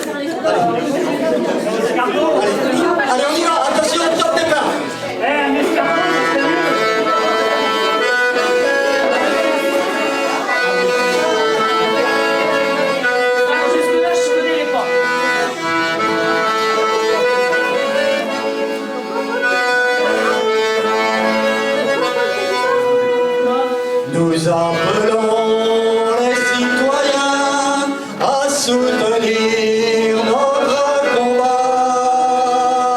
Allez, on y va, attention, top départ. Nous appelons les citoyens à soutenir notre combat.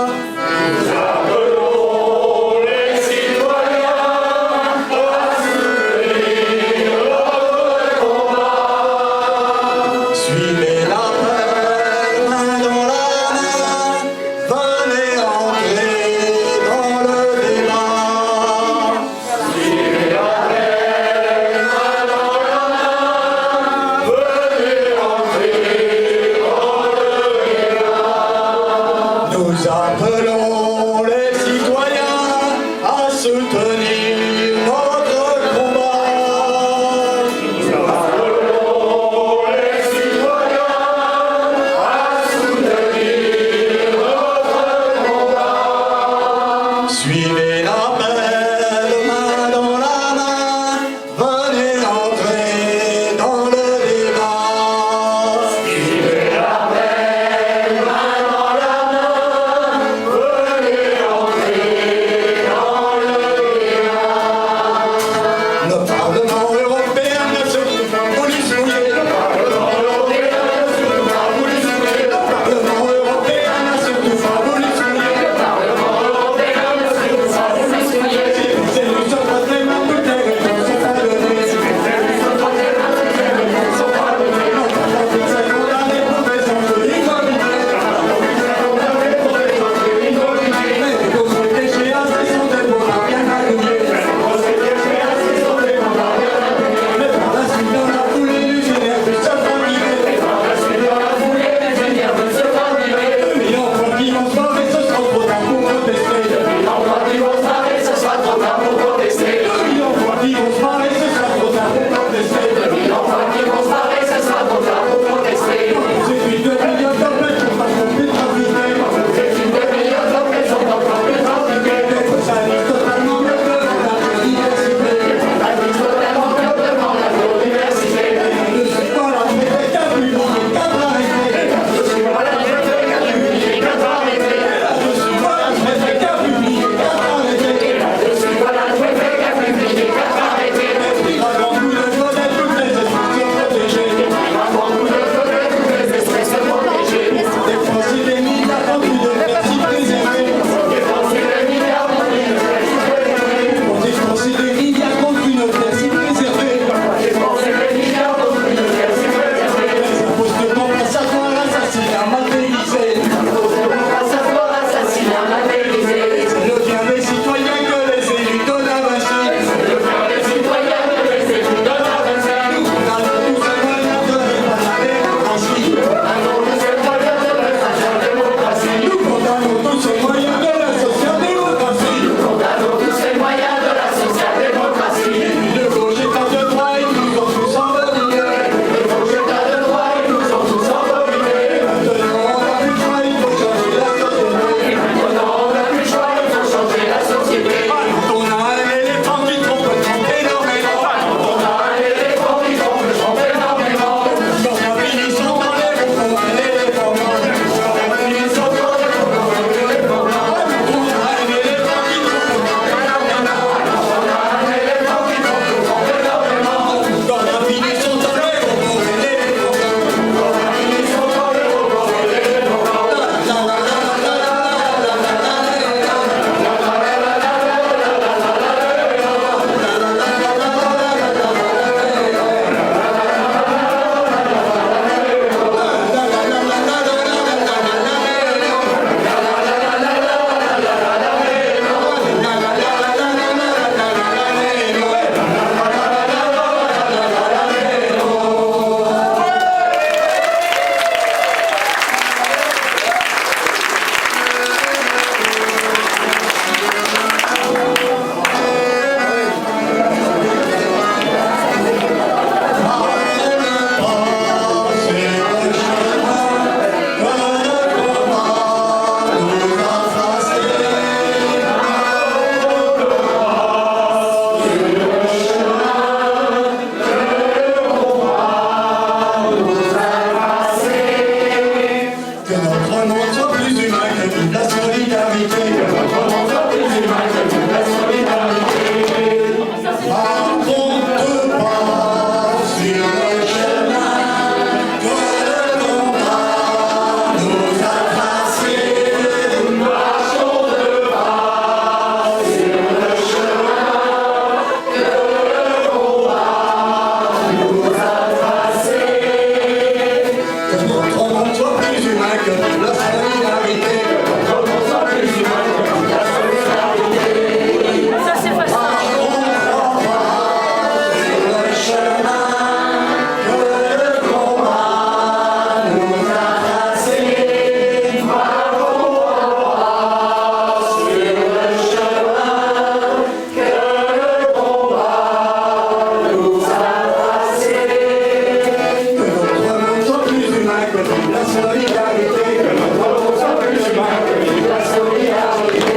solidarité, que notre route plus chemin, que vive la solidarité.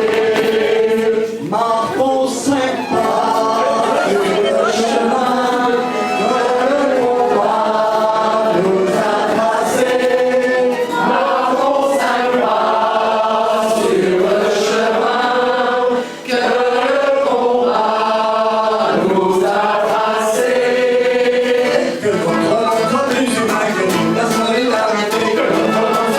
Marquons 5 pas sur le chemin que le combat nous a tracé. Marquons 5 pas sur le chemin que le combat nous a tracé. Que notre plus humain, que vive la solidarité, que notre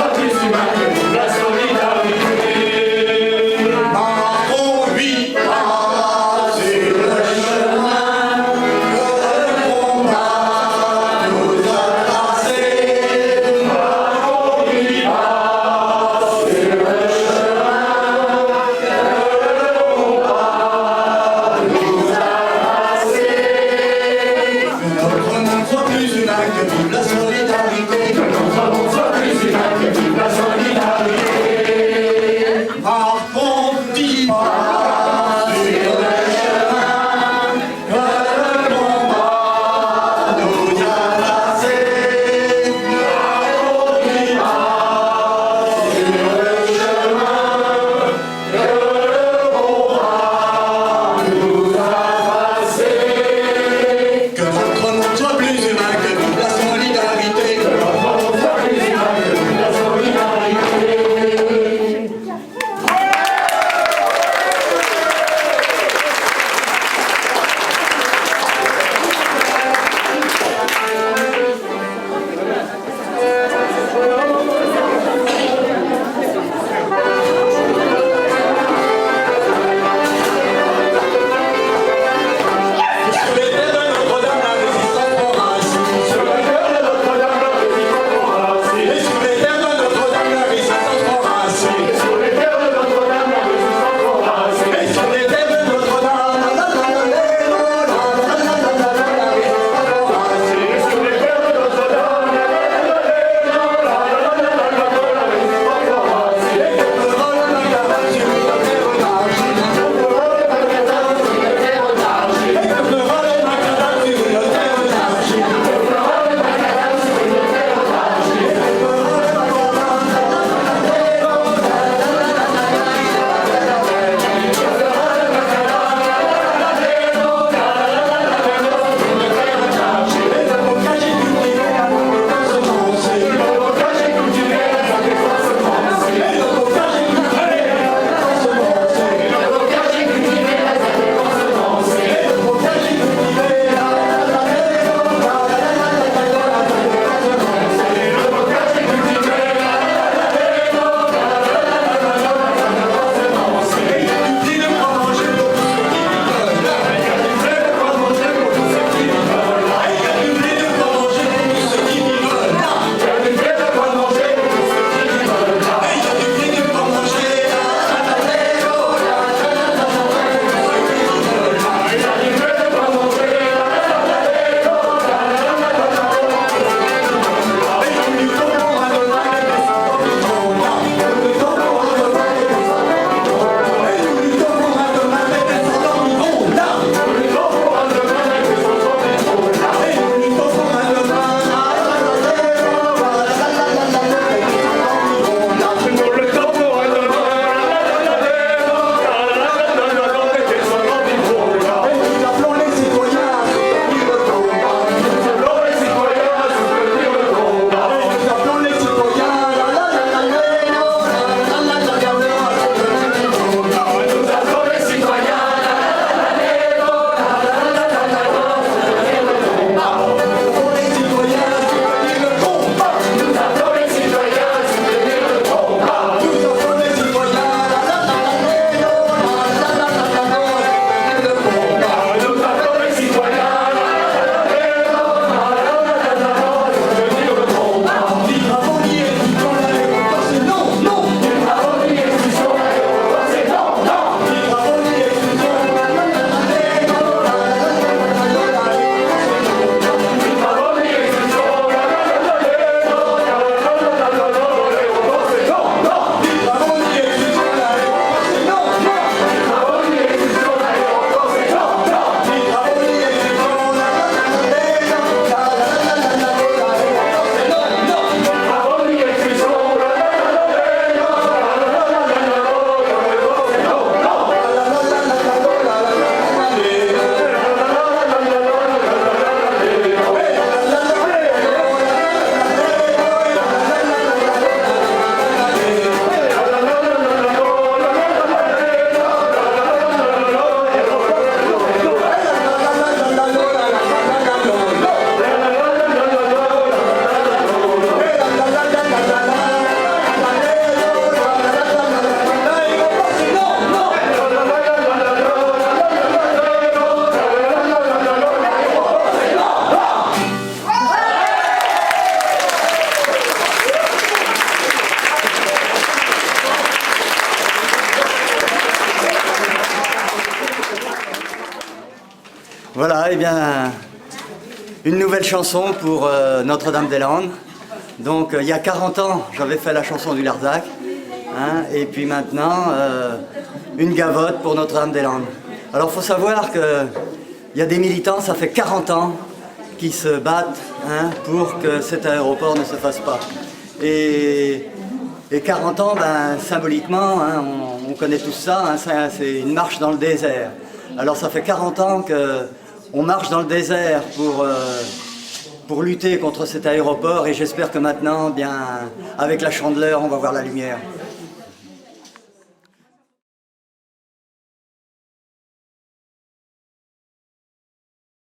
Voilà, et bien, une nouvelle chanson pour Notre-Dame-des-Landes. Donc, il y a 40 ans, j'avais fait la chanson du Larzac. Hein, et puis maintenant, une gavotte pour Notre-Dame-des-Landes. Alors, il faut savoir qu'il y a des militants, ça fait 40 ans, qui se battent pour que cet aéroport ne se fasse pas. Et 40 ans, ben, symboliquement, on connaît tout ça, c'est une marche dans le désert. Alors ça fait 40 ans qu'on marche dans le désert pour lutter contre cet aéroport et j'espère que maintenant, bien, avec la Chandeleur, on va voir la lumière.